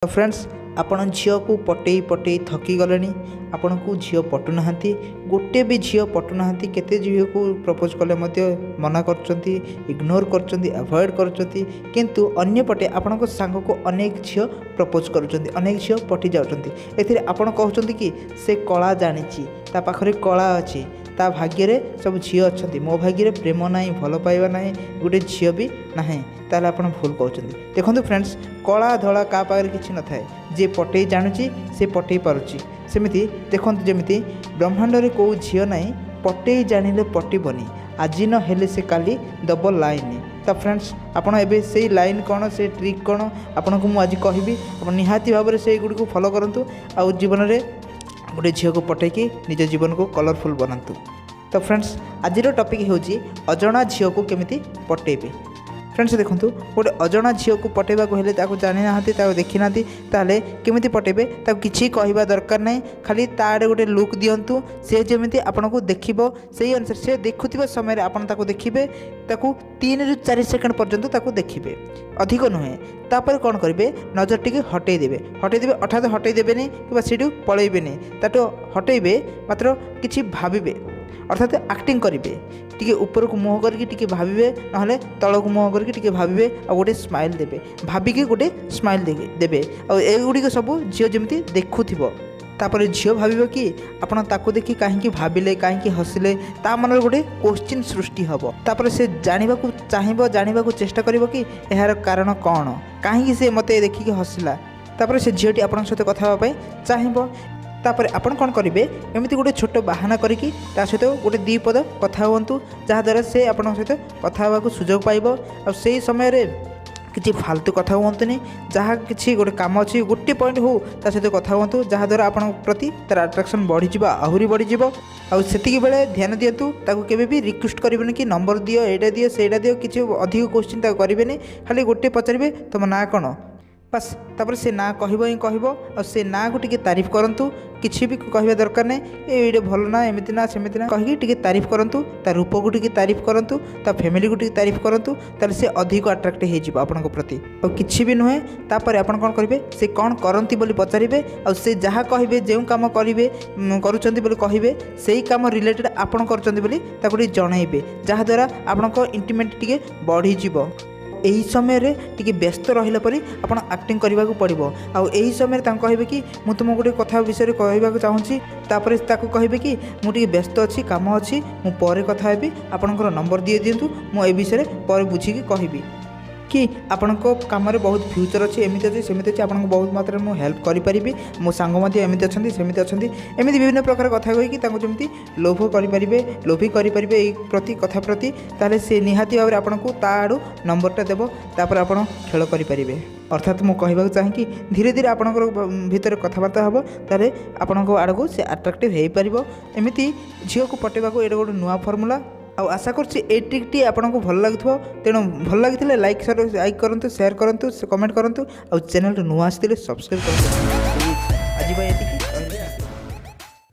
तो फ्रेंड्स आपण झील को पटई पटई थकी गले आपण को झील पटुना गोटे भी झील पटुना केते झील को प्रपोज कले मना कर इग्नोर कर अवॉइड किंतु अन्यपटे आपण सांग को अनेक झील प्रपोज कर अनेक झील पटि जाती आपण कहते कि से कला जानी पाखरे कला अच्छी ता भाग्य सब झील अच्छा मो भाग्य प्रेम ना भल पाइबा ना गोटे झील भी ना ताल आप भूल कहते देखो फ्रेंड्स कला धला क्या पाखे किसी न थाए जी पटई जानूची से पटई पारुची सेमती देखो जमी ब्रह्मांड में कौ झील ना पटई जानिले पटिबनी आज न हेले से काली दब लाइन तो फ्रेंड्स आपड़ ए से लाइन कौन से ट्रिक कौन आपन को मुझे कहबी आप निहाती भाव में से गुड़ी को फॉलो करूँ आउ जीवन में गोटे झील को पटैकी निज जीवन को कलरफुल बनातु। तो फ्रेंड्स आज टॉपिक हूँ अजणा झील को केमिति पटेबे। फ्रेंड्स देखो गोटे अजणा झील को पटेबा हेले जानी ना देखी ना ताले केमिति पटेबे किसी कहवा दरकार ना खाली ताड़े गोटे लुक दिंतु से जमी आपन को देखो से अनुसार से देखुवा समय आपन ताको देखिबे 3 ରୁ 4 सेकंड पर्यंत देखिबे अधिक नुहे तापर कौन करेंगे नजर टी हटईदेवे अर्थात हटईदेवे कि सीटू पलैबे ताटू हटईबे मात्र कि भावे अर्थात एक्टिंग करेंगे टी ऊपर को मुँह करके भावे ना तल को मुँह करके भावे आ गोटे स्माइल देवे भाविकी गोटे स्माइल देवे आगुड़िक सब झील जमी देखुव तापर झील भाव कि आपड़ ताकू देखी कहीं भाविले कहीं हसिले ता मन गोटे क्वेश्चन सृष्टि हम तापर से जानवा चेष्टा कर कि यार कारण कौन कहीं से मत देखिकी हसिला तापर से झीलटी आप सहित कथापी चाहब तापर आपन कौन करेंगे एमती गोटे छोट बाहाना करके सहित गोटे 2 पद कथा हूँ जहाँद्वारा से आपण सहित कथा सुजोग पाइब आ समय किसी फालतू कथा हूँ जहाँ किसी गोटे कम अच्छी गोटे पॉइंट हो सहित कथा हूँ जहाँद्वारा आपण प्रति तार अट्राक्शन बढ़ीज आहरी बढ़ीज आती बेले ध्यान दिंतु केवे भी रिक्वेस्ट करेंगे कि नंबर दियो एटा दियो सेटा दियो किसी अधिक क्वेश्चन करेंगे खाली गोटे पचारे तुम ना कौन बस तापर से ना कहब ही कहब और से ना को टिके तारीफ करंतु किसी भी कहवा दरकार नहीं ये भल ना एमती ना सेमती ना कहीकि टिके तारीफ करंतु ता रूप को टिके तारीफ करंतु ता फैमिली को टिके तारीफ करंतु ताले से अधिक अट्रैक्ट हो जिवो आपन को प्रति और किसी भी नुहे तापर आपन कौन करेंगे से कौन करंती बोली पचारे और से जहाँ कहे जो काम करेंगे करुँच बोली कहे से काम रिलेटेड आपन करुँच बोली ताको जनइबे जहाँद्वारा आपण इंटीमेट टिके बढ़ीज यही समय टी व्यस्त रहा पर आप एक्टिंग करने को पड़ो आई समय कहे कि मुझे तुम गोटे कथा विषय कहवाक चाहूँगी तापर कहे कि मुझे व्यस्त अच्छी कम अच्छी मुझे कथा हेबी आपंकर नंबर दिंतु मुझे विषय पर बुझी कहबी कि आपण कम बहुत फ्यूचर अच्छी एमती अच्छी सेमती अच्छी आपको बहुत मात्रा में हेल्प करी मो सांग एमती अच्छा सेमती अच्छा एमती विभिन्न प्रकार कथा कहीकि जमी लोभ करेंगे लोभी करेंगे प्रति कथा प्रति ताले से निहाती भाव में आपको ता आड़ू नंबरटा देव तापर आप खेल करेंगे अर्थात मुझे कहवाक चाहे कि धीरे धीरे आपंकर भितर कथबार्ता हम ताले आपण आड़क से अट्राक्टिव हो पार एमती झील को पटेबा ये गोटे नुआ फर्मूला आशा करुँची ये ट्रिकटी आपको भल लगे तेणु भल लगी लाइक करूँ शेयर करूँ कमेंट करूँ और चैनल नुआ आसते सब्सक्राइब करूँ आज ये